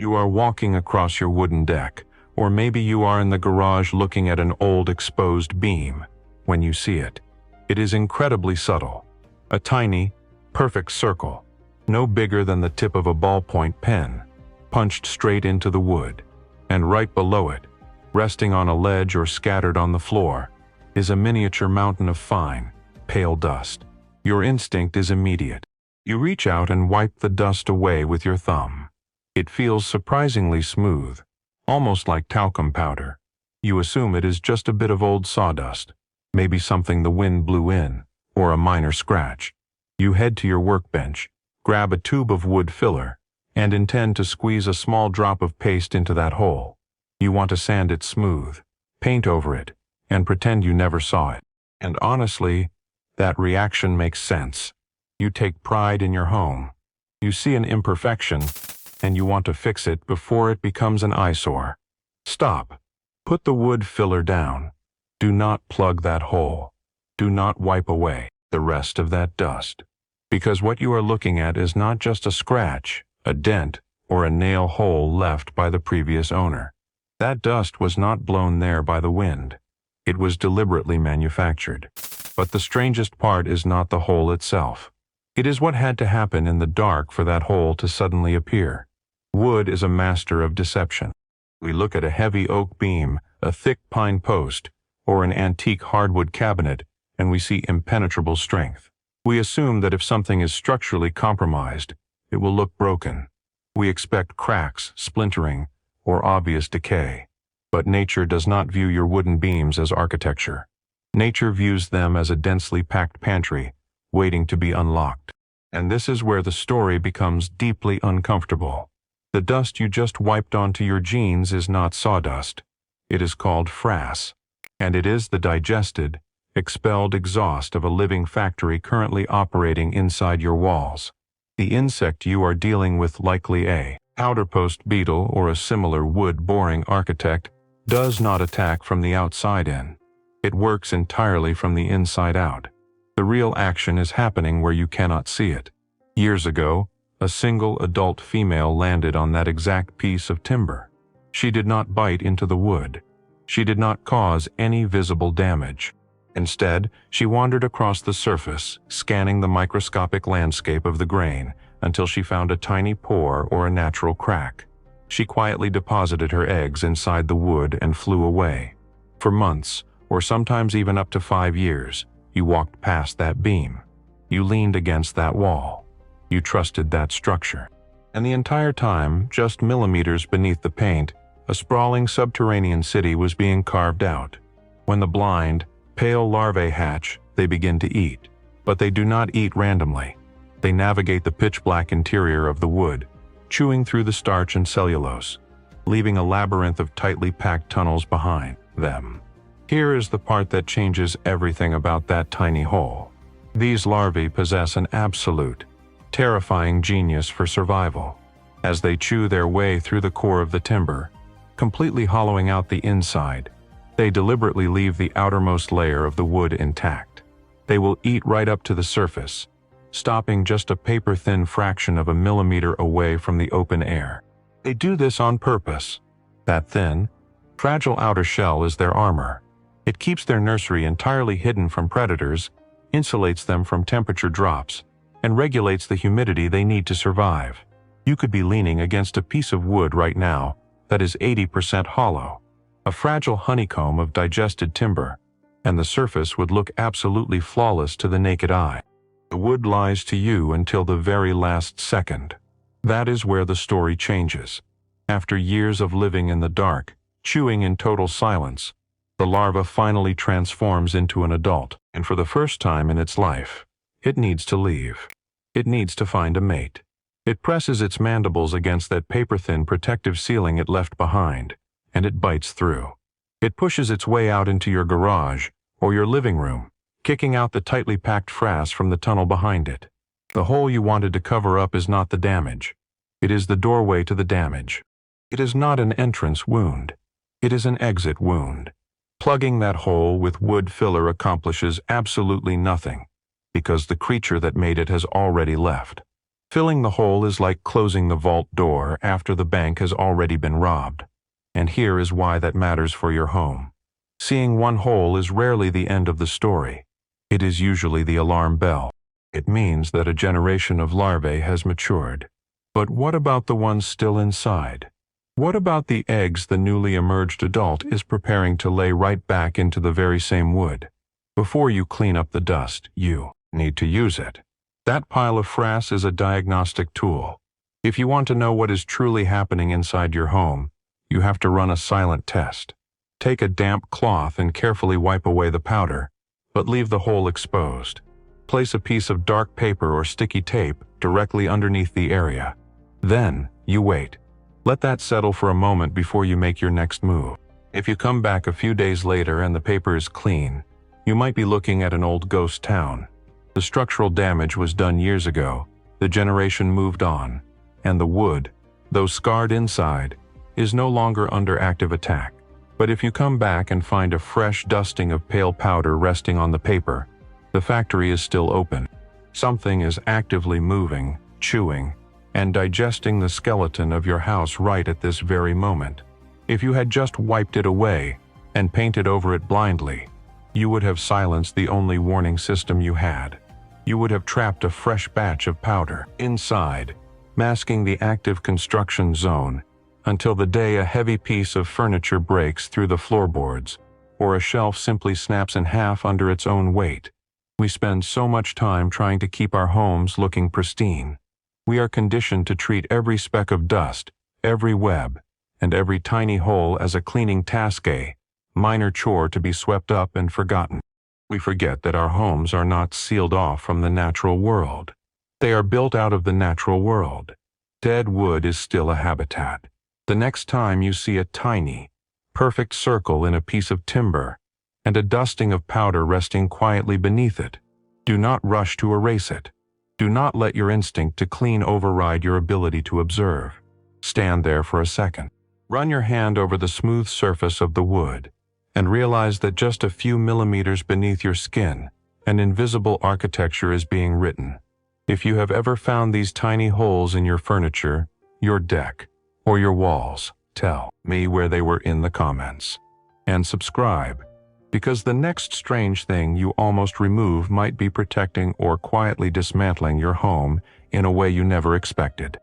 You are walking across your wooden deck, or maybe you are in the garage looking at an old exposed beam. When you see it, it is incredibly subtle. A tiny, perfect circle, no bigger than the tip of a ballpoint pen, punched straight into the wood. And right below it, resting on a ledge or scattered on the floor, is a miniature mountain of fine, pale dust. Your instinct is immediate. You reach out and wipe the dust away with your thumb. It feels surprisingly smooth, almost like talcum powder. You assume it is just a bit of old sawdust, maybe something the wind blew in, or a minor scratch. You head to your workbench, grab a tube of wood filler, and intend to squeeze a small drop of paste into that hole. You want to sand it smooth, paint over it, and pretend you never saw it. And honestly, that reaction makes sense. You take pride in your home. You see an imperfection, and you want to fix it before it becomes an eyesore. Stop. Put the wood filler down. Do not plug that hole. Do not wipe away the rest of that dust. Because what you are looking at is not just a scratch, a dent, or a nail hole left by the previous owner. That dust was not blown there by the wind. It was deliberately manufactured. But the strangest part is not the hole itself. It is what had to happen in the dark for that hole to suddenly appear. Wood is a master of deception. We look at a heavy oak beam, a thick pine post, or an antique hardwood cabinet, and we see impenetrable strength. We assume that if something is structurally compromised, it will look broken. We expect cracks, splintering, or obvious decay. But nature does not view your wooden beams as architecture. Nature views them as a densely packed pantry, waiting to be unlocked. And this is where the story becomes deeply uncomfortable. The dust you just wiped onto your jeans is not sawdust. It is called frass, and it is the digested, expelled exhaust of a living factory currently operating inside your walls. The insect you are dealing with, likely a Powderpost beetle or a similar wood-boring architect, does not attack from the outside in. It works entirely from the inside out. The real action is happening where you cannot see it. Years ago, a single adult female landed on that exact piece of timber. She did not bite into the wood. She did not cause any visible damage. Instead, she wandered across the surface, scanning the microscopic landscape of the grain until she found a tiny pore or a natural crack. She quietly deposited her eggs inside the wood and flew away. For months, or sometimes even up to 5 years, you walked past that beam. You leaned against that wall. You trusted that structure. And the entire time, just millimeters beneath the paint, a sprawling subterranean city was being carved out. When the blind, pale larvae hatch, they begin to eat. But they do not eat randomly. They navigate the pitch-black interior of the wood, chewing through the starch and cellulose, leaving a labyrinth of tightly packed tunnels behind them. Here is the part that changes everything about that tiny hole. These larvae possess an absolute, terrifying genius for survival. As they chew their way through the core of the timber, completely hollowing out the inside, they deliberately leave the outermost layer of the wood intact. They will eat right up to the surface, stopping just a paper-thin fraction of a millimeter away from the open air. They do this on purpose. That thin, fragile outer shell is their armor. It keeps their nursery entirely hidden from predators, insulates them from temperature drops, and regulates the humidity they need to survive. You could be leaning against a piece of wood right now that is 80% hollow, a fragile honeycomb of digested timber, and the surface would look absolutely flawless to the naked eye. The wood lies to you until the very last second. That is where the story changes. After years of living in the dark, chewing in total silence, the larva finally transforms into an adult, and for the first time in its life, it needs to leave. It needs to find a mate. It presses its mandibles against that paper-thin protective ceiling it left behind, and it bites through. It pushes its way out into your garage or your living room, kicking out the tightly packed frass from the tunnel behind it. The hole you wanted to cover up is not the damage. It is the doorway to the damage. It is not an entrance wound. It is an exit wound. Plugging that hole with wood filler accomplishes absolutely nothing, because the creature that made it has already left. Filling the hole is like closing the vault door after the bank has already been robbed. And here is why that matters for your home. Seeing one hole is rarely the end of the story. It is usually the alarm bell. It means that a generation of larvae has matured. But what about the ones still inside? What about the eggs the newly emerged adult is preparing to lay right back into the very same wood? Before you clean up the dust, you need to use it. That pile of frass is a diagnostic tool. If you want to know what is truly happening inside your home, you have to run a silent test. Take a damp cloth and carefully wipe away the powder, but leave the hole exposed. Place a piece of dark paper or sticky tape directly underneath the area. Then, you wait. Let that settle for a moment before you make your next move. If you come back a few days later and the paper is clean, you might be looking at an old ghost town. The structural damage was done years ago, the generation moved on, and the wood, though scarred inside, is no longer under active attack. But if you come back and find a fresh dusting of pale powder resting on the paper, the factory is still open. Something is actively moving, chewing, and digesting the skeleton of your house right at this very moment. If you had just wiped it away and painted over it blindly, you would have silenced the only warning system you had. You would have trapped a fresh batch of powder inside, masking the active construction zone until the day a heavy piece of furniture breaks through the floorboards or a shelf simply snaps in half under its own weight. We spend so much time trying to keep our homes looking pristine. We are conditioned to treat every speck of dust, every web, and every tiny hole as a cleaning task, a minor chore to be swept up and forgotten. We forget that our homes are not sealed off from the natural world. They are built out of the natural world. Dead wood is still a habitat. The next time you see a tiny, perfect circle in a piece of timber and a dusting of powder resting quietly beneath it, do not rush to erase it. Do not let your instinct to clean override your ability to observe. Stand there for a second. Run your hand over the smooth surface of the wood and realize that just a few millimeters beneath your skin, an invisible architecture is being written. If you have ever found these tiny holes in your furniture, your deck, or your walls, tell me where they were in the comments. And subscribe, because the next strange thing you almost remove might be protecting or quietly dismantling your home in a way you never expected.